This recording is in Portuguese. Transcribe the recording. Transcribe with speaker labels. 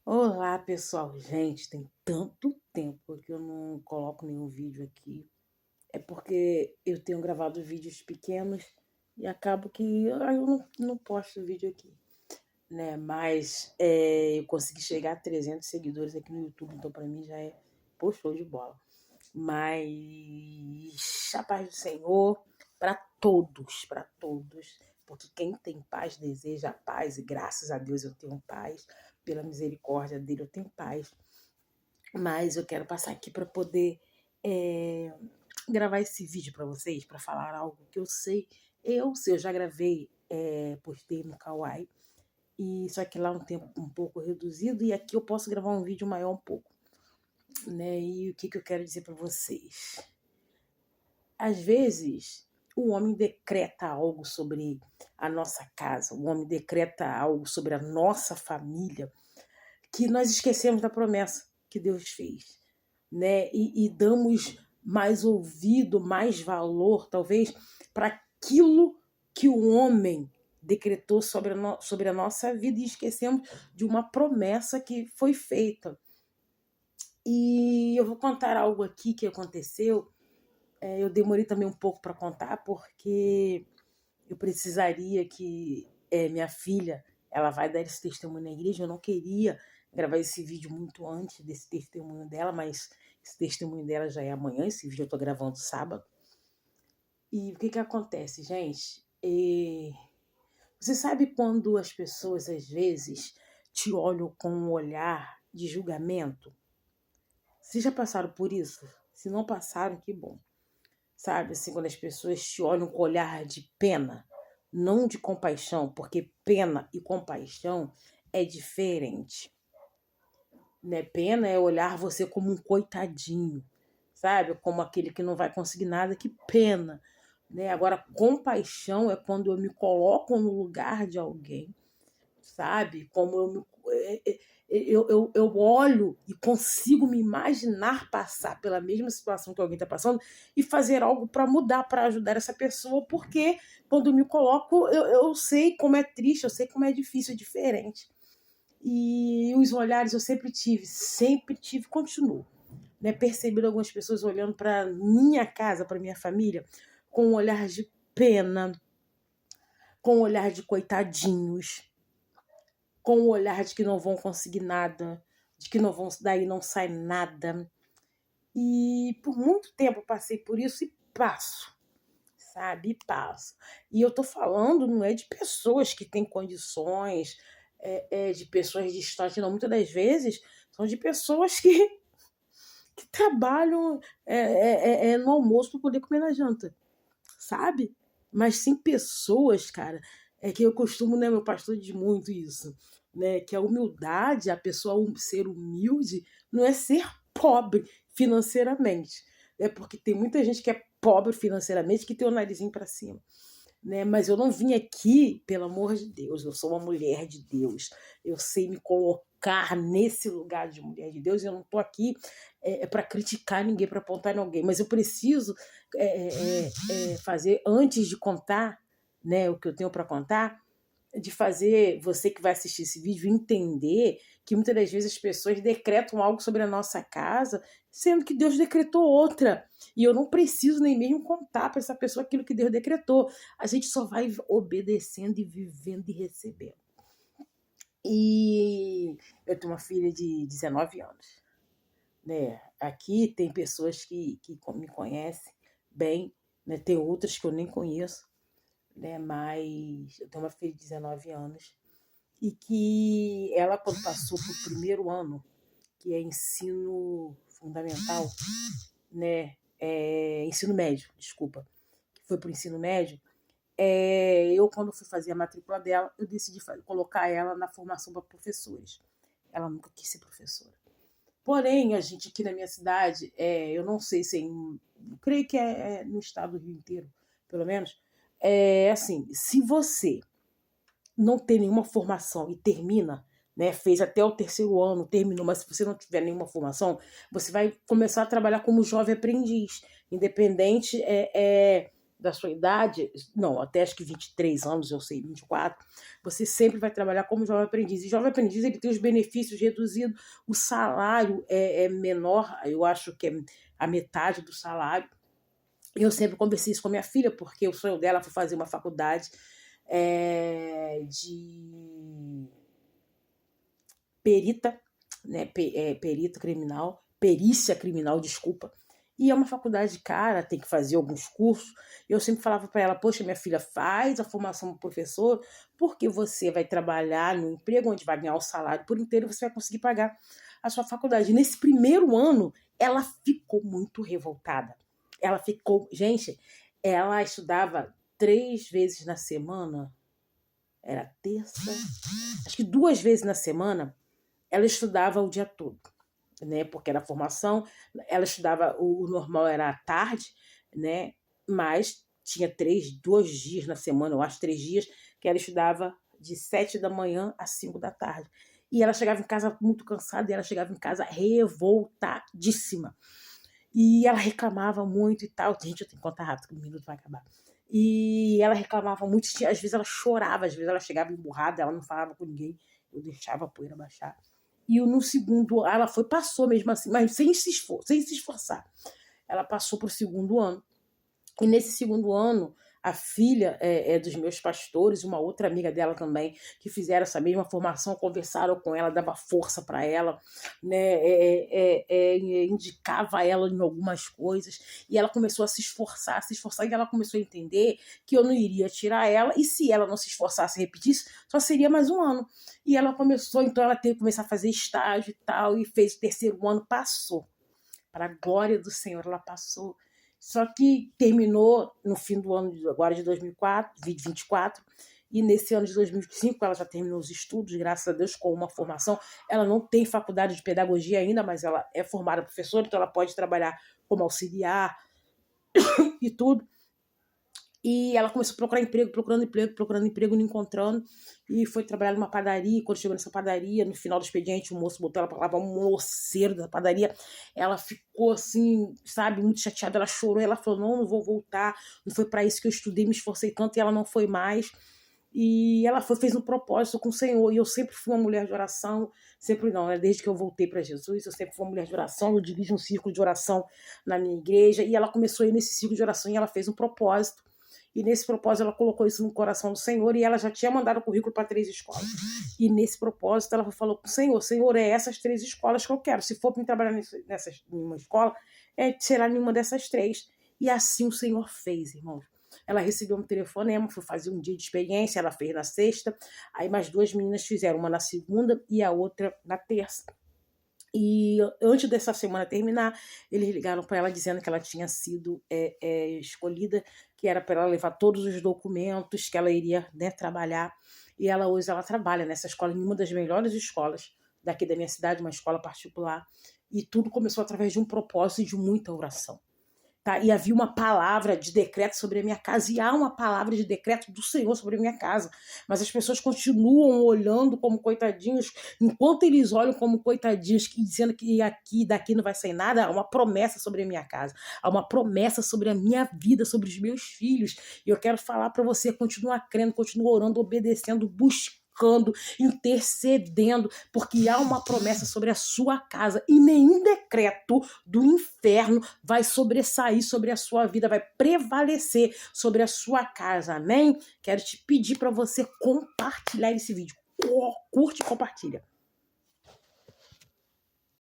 Speaker 1: Olá, pessoal. Gente, tem tanto tempo que eu não coloco nenhum vídeo aqui. É porque eu tenho gravado vídeos pequenos e acabo que eu não posto vídeo aqui, né? Mas eu consegui chegar a 300 seguidores aqui no YouTube, então pra mim já é, pô, show de bola. Mas a paz do Senhor para todos, porque quem tem paz deseja paz, e graças a Deus eu tenho paz, pela misericórdia dele eu tenho paz. Mas eu quero passar aqui para poder é, gravar esse vídeo para vocês, para falar algo que eu sei, eu já gravei, postei no Kawaii, e só que lá um tempo um pouco reduzido, e aqui eu posso gravar um vídeo maior um pouco, né? E o que eu quero dizer para vocês? Às vezes, o homem decreta algo sobre a nossa casa, o homem decreta algo sobre a nossa família, que nós esquecemos da promessa que Deus fez, né? E damos mais ouvido, mais valor, talvez, para aquilo que o homem decretou sobre a nossa vida e esquecemos de uma promessa que foi feita. E eu vou contar algo aqui que aconteceu. Eu demorei também um pouco para contar, porque eu precisaria que minha filha, ela vai dar esse testemunho na igreja. Eu não queria gravar esse vídeo muito antes desse testemunho dela, mas esse testemunho dela já é amanhã. Esse vídeo eu tô gravando sábado. E o que acontece, gente? Você sabe quando as pessoas às vezes te olham com um olhar de julgamento? Vocês já passaram por isso? Se não passaram, que bom. Sabe, assim, quando as pessoas te olham com olhar de pena, não de compaixão, porque pena e compaixão é diferente, né? Pena é olhar você como um coitadinho, sabe? Como aquele que não vai conseguir nada, que pena, né? Agora, compaixão é quando eu me coloco no lugar de alguém, sabe? Como eu olho e consigo me imaginar passar pela mesma situação que alguém está passando e fazer algo para mudar, para ajudar essa pessoa, porque quando eu me coloco, eu sei como é triste, eu sei como é difícil, é diferente. E os olhares eu sempre tive, continuo, né? Percebendo algumas pessoas olhando para minha casa, para minha família, com um olhar de pena, com um olhar de coitadinhos, com o olhar de que não vão conseguir nada, de que não vão, daí não sai nada. E por muito tempo eu passei por isso e passo, sabe? E passo. E eu tô falando, não é de pessoas que têm condições, de pessoas distantes, não. Muitas das vezes são de pessoas que trabalham no almoço para poder comer na janta, sabe? Mas sim pessoas, cara, que eu costumo, né? Meu pastor diz muito isso, né? Que a humildade, a pessoa ser humilde, não é ser pobre financeiramente, né? Porque tem muita gente que é pobre financeiramente que tem o narizinho para cima, né? Mas eu não vim aqui, pelo amor de Deus, eu sou uma mulher de Deus, eu sei me colocar nesse lugar de mulher de Deus, eu não estou aqui para criticar ninguém, para apontar em alguém, mas eu preciso fazer, antes de contar, né, o que eu tenho para contar, de fazer você que vai assistir esse vídeo entender que muitas das vezes as pessoas decretam algo sobre a nossa casa, sendo que Deus decretou outra. E eu não preciso nem mesmo contar para essa pessoa aquilo que Deus decretou. A gente só vai obedecendo e vivendo e recebendo. E eu tenho uma filha de 19 anos, né? Aqui tem pessoas que me conhecem bem, né? Tem outras que eu nem conheço, né? Mas eu tenho uma filha de 19 anos e que ela, quando passou para o primeiro ano, que é ensino fundamental, né? Ensino médio, desculpa, que foi para o ensino médio, eu, quando fui fazer a matrícula dela, eu decidi colocar ela na formação para professores. Ela nunca quis ser professora. Porém, a gente aqui na minha cidade, eu não sei se creio que é no estado do Rio inteiro, pelo menos, assim, se você não tem nenhuma formação e termina, né, fez até o terceiro ano, terminou, mas se você não tiver nenhuma formação, você vai começar a trabalhar como jovem aprendiz, independente da sua idade, não, até acho que 23 anos, eu sei, 24, você sempre vai trabalhar como jovem aprendiz. E jovem aprendiz, ele tem os benefícios reduzidos, o salário é menor, eu acho que é a metade do salário. Eu sempre conversei isso com a minha filha, porque o sonho dela foi fazer uma faculdade de perita, né, perita criminal, perícia criminal, desculpa. E é uma faculdade cara, tem que fazer alguns cursos. Eu sempre falava para ela, poxa, minha filha, faz a formação do professor, porque você vai trabalhar no emprego onde vai ganhar o salário por inteiro e você vai conseguir pagar a sua faculdade. E nesse primeiro ano, ela ficou muito revoltada. Ela ficou... Gente, ela estudava 3 vezes na semana. Era terça... Acho que 2 vezes na semana ela estudava o dia todo, né? Porque era formação, ela estudava, o normal era à tarde, né? Mas tinha 2 dias na semana, eu acho 3 dias, que ela estudava de 7 da manhã às 5 da tarde. E ela chegava em casa muito cansada, e ela chegava em casa revoltadíssima. E ela reclamava muito e tal. Gente, eu tenho que contar rápido, que o minuto vai acabar. E ela reclamava muito, às vezes ela chorava, às vezes ela chegava emburrada, ela não falava com ninguém, eu deixava a poeira baixar. E no segundo, ela passou mesmo assim, mas sem se esforçar. Ela passou para o segundo ano. E nesse segundo ano, a filha dos meus pastores, uma outra amiga dela também, que fizeram essa mesma formação, conversaram com ela, dava força para ela, né, indicava ela em algumas coisas, e ela começou a se esforçar, e ela começou a entender que eu não iria tirar ela, e se ela não se esforçasse e repetisse, só seria mais um ano. E ela começou, então ela teve que começar a fazer estágio e tal, e fez o terceiro ano, passou. Para a glória do Senhor, ela passou. Só que terminou no fim do ano agora de 2024, e nesse ano de 2025 ela já terminou os estudos, graças a Deus, com uma formação. Ela não tem faculdade de pedagogia ainda, mas ela é formada professora, então ela pode trabalhar como auxiliar e tudo. E ela começou a procurar emprego, procurando emprego, não encontrando, e foi trabalhar numa padaria. Quando chegou nessa padaria, no final do expediente, o moço botou ela para lavar, um moceiro da padaria. Ela ficou assim, sabe, muito chateada, ela chorou, ela falou, não vou voltar, não foi para isso que eu estudei, me esforcei tanto, e ela não foi mais. E ela fez um propósito com o Senhor, e eu sempre fui uma mulher de oração, sempre não, né? Desde que eu voltei para Jesus, eu sempre fui uma mulher de oração, eu dirijo um círculo de oração na minha igreja, e ela começou a ir nesse círculo de oração, e ela fez um propósito. E nesse propósito ela colocou isso no coração do Senhor, e ela já tinha mandado o currículo para 3 escolas. E nesse propósito ela falou com o Senhor, Senhor, é essas 3 escolas que eu quero. Se for para trabalhar numa escola, será nenhuma dessas 3. E assim o Senhor fez, irmãos. Ela recebeu um telefonema, foi fazer um dia de experiência, ela fez na sexta, aí mais 2 meninas fizeram, uma na segunda e a outra na terça. E antes dessa semana terminar, eles ligaram para ela dizendo que ela tinha sido escolhida, que era para ela levar todos os documentos, que ela iria, né, trabalhar. E hoje ela trabalha nessa escola, em uma das melhores escolas daqui da minha cidade, uma escola particular. E tudo começou através de um propósito e de muita oração. Tá? E havia uma palavra de decreto sobre a minha casa, e há uma palavra de decreto do Senhor sobre a minha casa, mas as pessoas continuam olhando como coitadinhos, enquanto eles olham como coitadinhos, dizendo que daqui não vai sair nada. Há uma promessa sobre a minha casa, há uma promessa sobre a minha vida, sobre os meus filhos, e eu quero falar para você, continua crendo, continua orando, obedecendo, buscando, intercedendo, porque há uma promessa sobre a sua casa, e nenhum decreto do inferno vai sobressair sobre a sua vida, vai prevalecer sobre a sua casa, amém? Quero te pedir para você compartilhar esse vídeo, curte e compartilha.